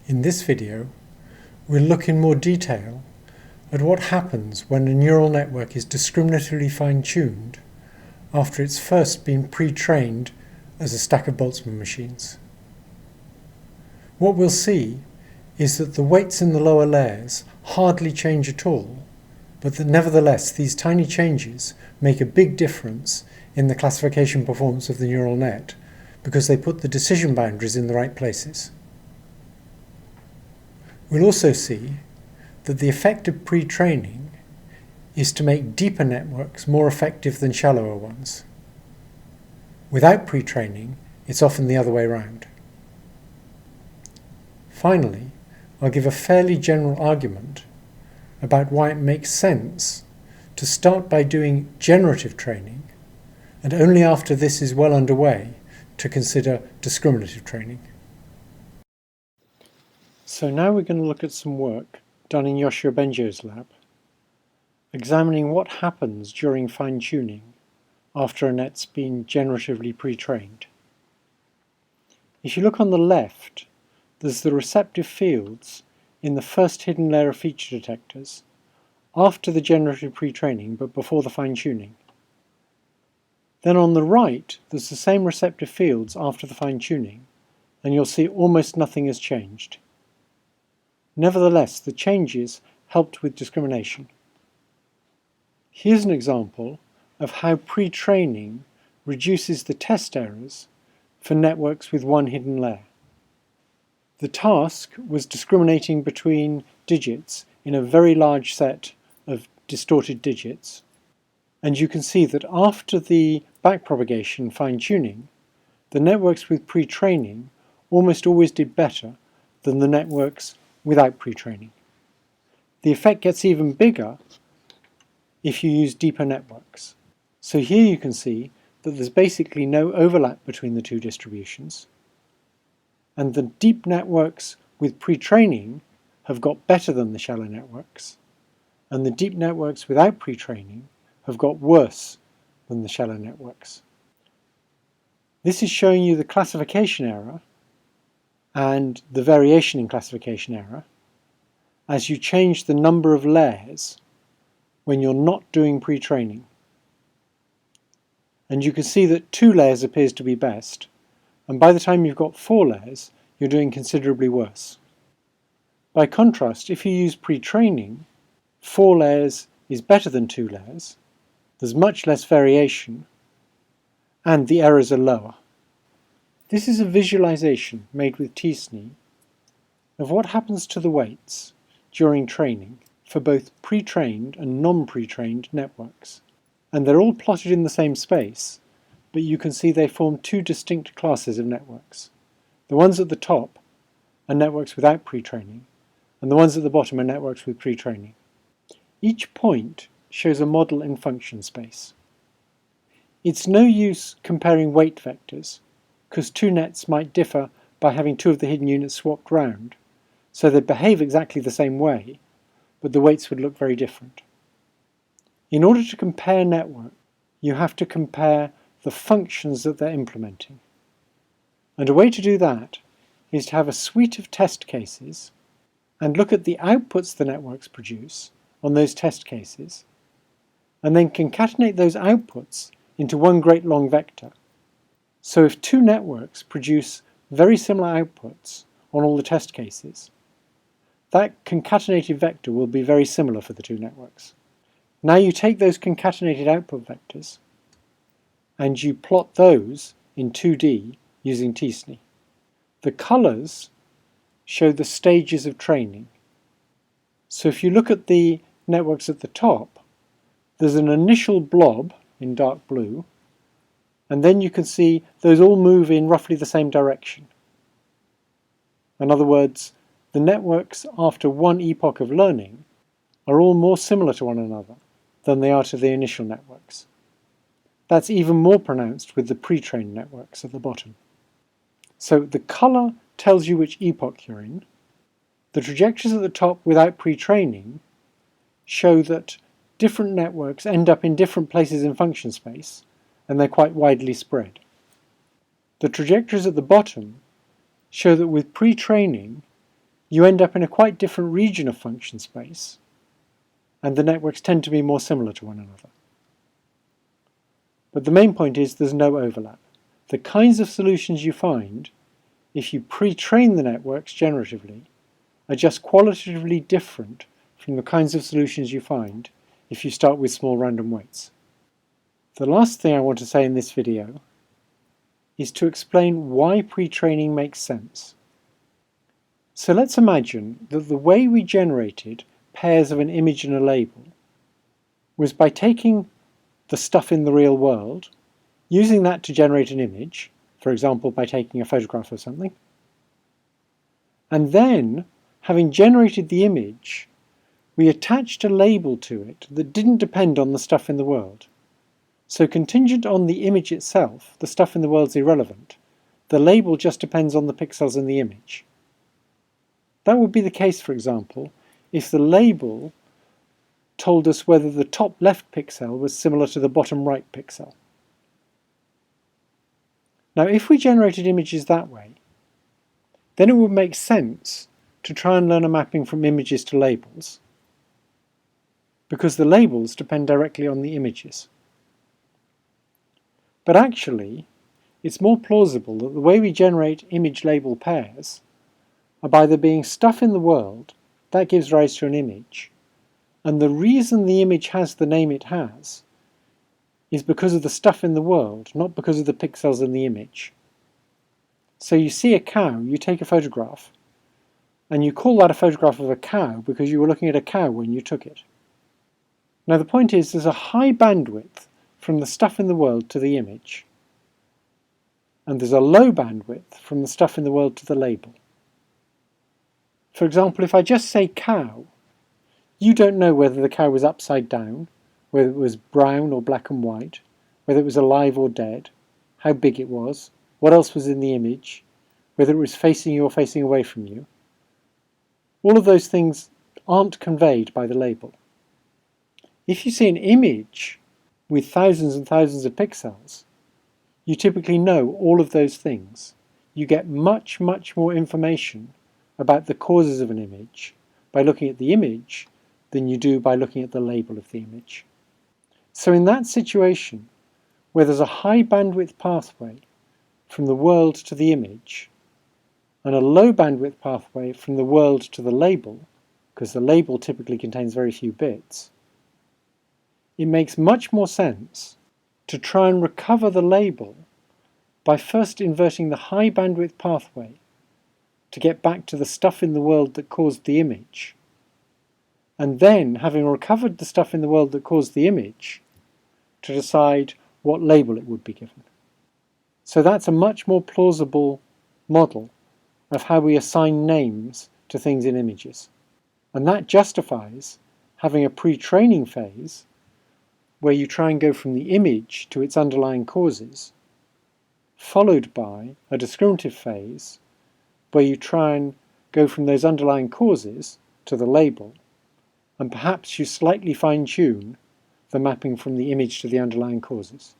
In this video, we'll look in more detail at what happens when a neural network is discriminatively fine-tuned after it's first been pre-trained as a stack of Boltzmann machines. What we'll see is that the weights in the lower layers hardly change at all, but that nevertheless these tiny changes make a big difference in the classification performance of the neural net because they put the decision boundaries in the right places. We'll also see that the effect of pre-training is to make deeper networks more effective than shallower ones. Without pre-training, it's often the other way around. Finally, I'll give a fairly general argument about why it makes sense to start by doing generative training, and only after this is well underway to consider discriminative training. So now we're going to look at some work done in Yoshua Bengio's lab, examining what happens during fine-tuning after a net's been generatively pre-trained. If you look on the left, there's the receptive fields in the first hidden layer of feature detectors after the generative pre-training but before the fine-tuning. Then on the right, there's the same receptive fields after the fine-tuning, and you'll see almost nothing has changed. Nevertheless, the changes helped with discrimination. Here's an example of how pre-training reduces the test errors for networks with one hidden layer. The task was discriminating between digits in a very large set of distorted digits, and you can see that after the backpropagation fine-tuning, the networks with pre-training almost always did better than the networks without pre-training. The effect gets even bigger if you use deeper networks. So here you can see that there's basically no overlap between the two distributions, and the deep networks with pre-training have got better than the shallow networks, and the deep networks without pre-training have got worse than the shallow networks. This is showing you the classification error and the variation in classification error as you change the number of layers when you're not doing pre-training. And you can see that 2 layers appears to be best, and by the time you've got 4 layers, you're doing considerably worse. By contrast, if you use pre-training, 4 layers is better than 2 layers, there's much less variation, and the errors are lower. This is a visualization made with t-SNE of what happens to the weights during training for both pre-trained and non-pre-trained networks. And they're all plotted in the same space, but you can see they form 2 distinct classes of networks. The ones at the top are networks without pre-training, and the ones at the bottom are networks with pre-training. Each point shows a model in function space. It's no use comparing weight vectors, because 2 nets might differ by having 2 of the hidden units swapped round, so they'd behave exactly the same way, but the weights would look very different. In order to compare networks, you have to compare the functions that they're implementing. And a way to do that is to have a suite of test cases and look at the outputs the networks produce on those test cases, and then concatenate those outputs into one great long vector. So if 2 networks produce very similar outputs on all the test cases, that concatenated vector will be very similar for the 2 networks. Now you take those concatenated output vectors and you plot those in 2D using t-SNE. The colors show the stages of training. So if you look at the networks at the top, there's an initial blob in dark blue, and then you can see those all move in roughly the same direction. In other words, the networks after one epoch of learning are all more similar to one another than they are to the initial networks. That's even more pronounced with the pre-trained networks at the bottom. So the color tells you which epoch you're in. The trajectories at the top without pre-training show that different networks end up in different places in function space, and they're quite widely spread. The trajectories at the bottom show that with pre-training, you end up in a quite different region of function space, and the networks tend to be more similar to one another. But the main point is there's no overlap. The kinds of solutions you find, if you pre-train the networks generatively, are just qualitatively different from the kinds of solutions you find if you start with small random weights. The last thing I want to say in this video is to explain why pre-training makes sense. So let's imagine that the way we generated pairs of an image and a label was by taking the stuff in the real world, using that to generate an image, for example by taking a photograph of something, and then, having generated the image, we attached a label to it that didn't depend on the stuff in the world. So contingent on the image itself, the stuff in the world is irrelevant. The label just depends on the pixels in the image. That would be the case, for example, if the label told us whether the top left pixel was similar to the bottom right pixel. Now, if we generated images that way, then it would make sense to try and learn a mapping from images to labels, because the labels depend directly on the images. But actually, it's more plausible that the way we generate image-label pairs are by there being stuff in the world that gives rise to an image, and the reason the image has the name it has is because of the stuff in the world, not because of the pixels in the image. So you see a cow, you take a photograph, and you call that a photograph of a cow because you were looking at a cow when you took it. Now the point is, there's a high bandwidth from the stuff in the world to the image, and there's a low bandwidth from the stuff in the world to the label. For example, if I just say cow, you don't know whether the cow was upside down, whether it was brown or black and white, whether it was alive or dead, how big it was, what else was in the image, whether it was facing you or facing away from you. All of those things aren't conveyed by the label. If you see an image with thousands and thousands of pixels, you typically know all of those things. You get much, much more information about the causes of an image by looking at the image than you do by looking at the label of the image. So in that situation, where there's a high bandwidth pathway from the world to the image, and a low bandwidth pathway from the world to the label, because the label typically contains very few bits, it makes much more sense to try and recover the label by first inverting the high bandwidth pathway to get back to the stuff in the world that caused the image, and then, having recovered the stuff in the world that caused the image, to decide what label it would be given. So that's a much more plausible model of how we assign names to things in images. And that justifies having a pre-training phase where you try and go from the image to its underlying causes, followed by a discriminative phase where you try and go from those underlying causes to the label, and perhaps you slightly fine-tune the mapping from the image to the underlying causes.